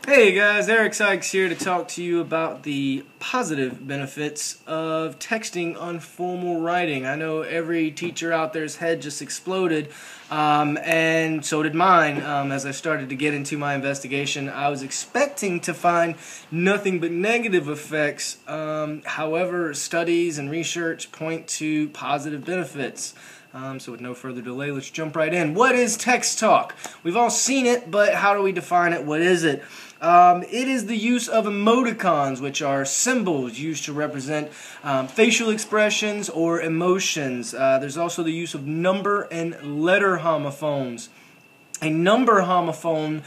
Hey guys, Eric Sykes here to talk to you about the positive benefits of texting on formal writing. I know every teacher out there's head just exploded, and so did mine. As I started to get into my investigation, I was expecting to find nothing but negative effects. However, studies and research point to positive benefits. So with no further delay, let's jump right in. What is text talk? We've all seen it, but how do we define it? What is it? It is the use of emoticons, which are symbols used to represent facial expressions or emotions. There's also the use of number and letter homophones. A number homophone,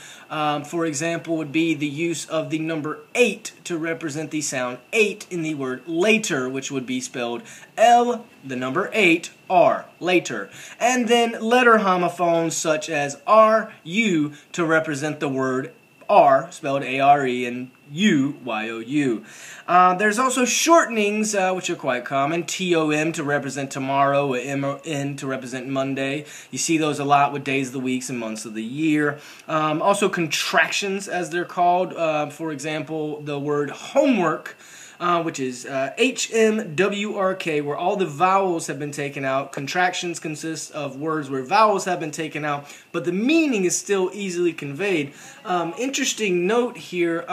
for example, would be the use of the number 8 to represent the sound 8 in the word later, which would be spelled L, the number 8, R, later. And then letter homophones such as R, U to represent the word R, spelled A-R-E, and U, Y-O-U. There's also shortenings, which are quite common. T-O-M to represent tomorrow, M-O-N to represent Monday. You see those a lot with days of the weeks and months of the year. Also contractions, as they're called. For example, the word homework, which is H-M-W-R-K, where all the vowels have been taken out. Contractions consist of words where vowels have been taken out, but the meaning is still easily conveyed. Interesting note here,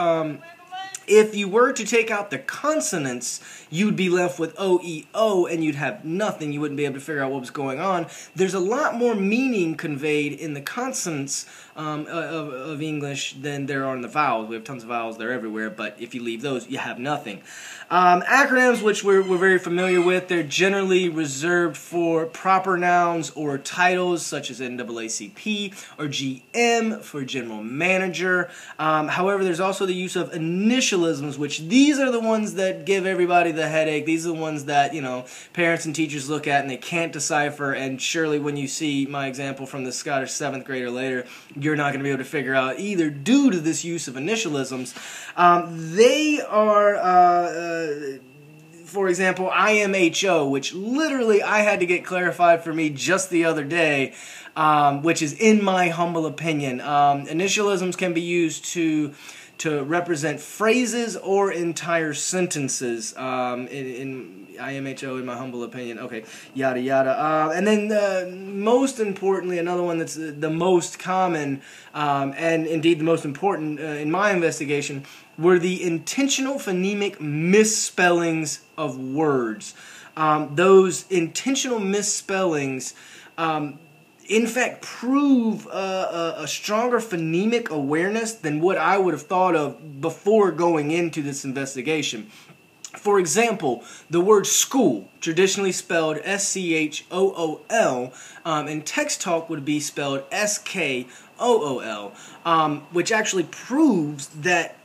if you were to take out the consonants, you'd be left with O-E-O, and you'd have nothing. You wouldn't be able to figure out what was going on. There's a lot more meaning conveyed in the consonants of English than there are in the vowels. We have tons of vowels, they're everywhere, but if you leave those, you have nothing. Acronyms, which we're very familiar with, they're generally reserved for proper nouns or titles, such as NAACP or GM for General Manager. However, there's also the use of initialisms, which these are the ones that give everybody the headache. These are the ones that, you know, parents and teachers look at and they can't decipher, and surely when you see my example from the Scottish 7th grader later, you're not going to be able to figure out either due to this use of initialisms. They are, for example, IMHO, which literally I had to get clarified for me just the other day, which is in my humble opinion. Initialisms can be used to represent phrases or entire sentences, in IMHO, in my humble opinion. Okay, yada yada. And then most importantly, another one that's the most common, and indeed the most important in my investigation, were the intentional phonemic misspellings of words. Those intentional misspellings in fact prove a stronger phonemic awareness than what I would have thought of before going into this investigation. For example, the word school, traditionally spelled S-C-H-O-O-L, in text talk would be spelled S-K-O-O-L, which actually proves that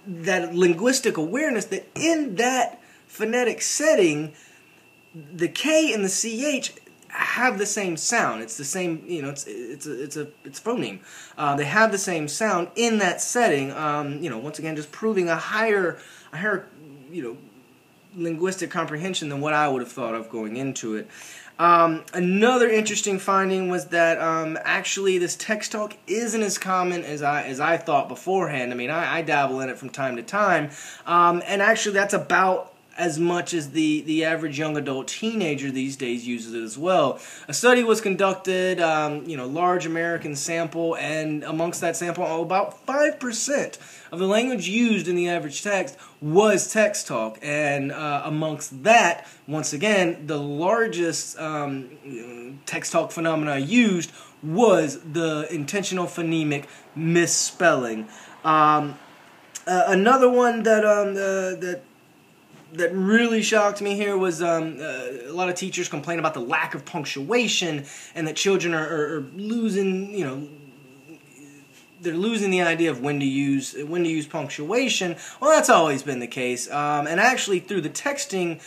linguistic awareness, that in that phonetic setting, the K and the CH have the same sound. It's the same, you know, it's phoneme. They have the same sound in that setting. You know, once again, just proving a higher, you know, linguistic comprehension than what I would have thought of going into it. Another interesting finding was that actually this text talk isn't as common as I thought beforehand. I mean, I dabble in it from time to time, and actually that's about as much as the average young adult teenager these days uses it as well. A study was conducted, you know, large American sample, and amongst that sample, about 5% of the language used in the average text was text talk, and amongst that, once again, the largest text talk phenomena used was the intentional phonemic misspelling. Another one that really shocked me here was a lot of teachers complain about the lack of punctuation, and that children are losing, you know, they're losing the idea of when to use punctuation. Well, that's always been the case, and actually through the texting,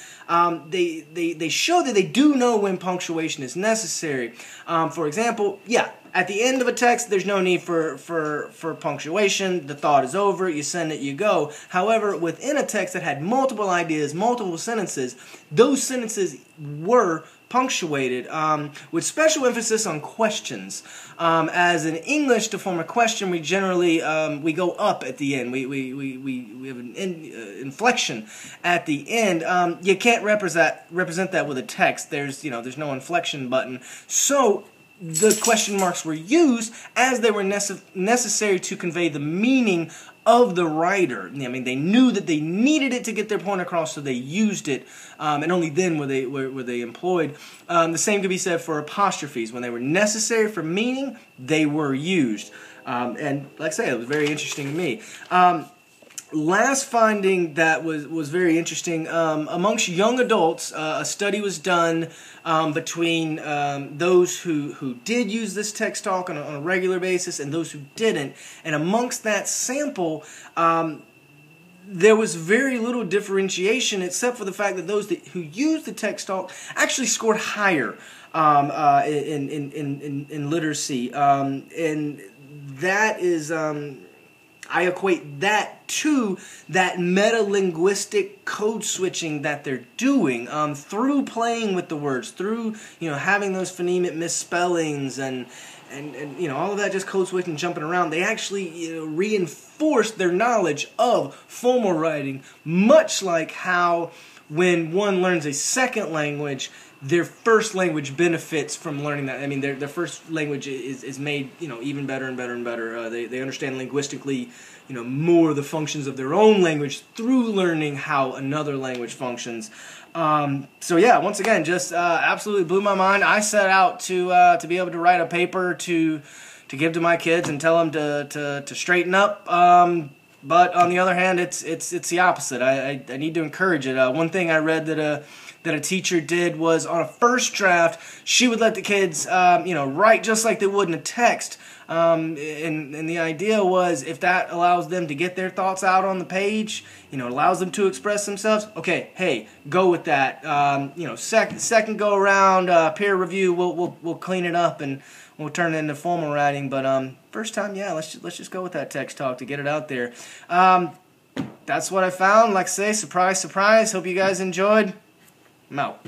they show that they do know when punctuation is necessary. For example, yeah, at the end of a text, there's no need for punctuation. The thought is over. You send it, you go. However, within a text that had multiple ideas, multiple sentences, those sentences were punctuated, with special emphasis on questions. As in English, to form a question, we generally we go up at the end. We have an inflection at the end. You can't represent that with a text. There's no inflection button. So the question marks were used as they were necessary to convey the meaning of the writer. I mean, they knew that they needed it to get their point across, so they used it, and only then were they employed. The same could be said for apostrophes. When they were necessary for meaning, they were used. And like I say, it was very interesting to me. Last finding that was very interesting, amongst young adults, a study was done between those who did use this text talk on a regular basis and those who didn't. And amongst that sample, there was very little differentiation except for the fact that those who used the text talk actually scored higher in literacy. And that is... I equate that to that meta-linguistic code switching that they're doing through playing with the words, through having those phonemic misspellings and all of that, just code switching, jumping around. They actually reinforce their knowledge of formal writing, much like how when one learns a second language, their first language benefits from learning that. I mean, their first language is made even better and better and better. They understand linguistically more of the functions of their own language through learning how another language functions. So yeah, once again, just absolutely blew my mind. I set out to be able to write a paper to give to my kids and tell them to straighten up. But on the other hand, it's the opposite. I need to encourage it. One thing I read that a teacher did was on a first draft, she would let the kids write just like they would in a text. And the idea was, if that allows them to get their thoughts out on the page, it allows them to express themselves. Okay, hey, go with that. Second go around, peer review, we'll clean it up and we'll turn it into formal writing. But first time, yeah, let's just go with that text talk to get it out there. That's what I found. Like I say, surprise, surprise. Hope you guys enjoyed. I'm out.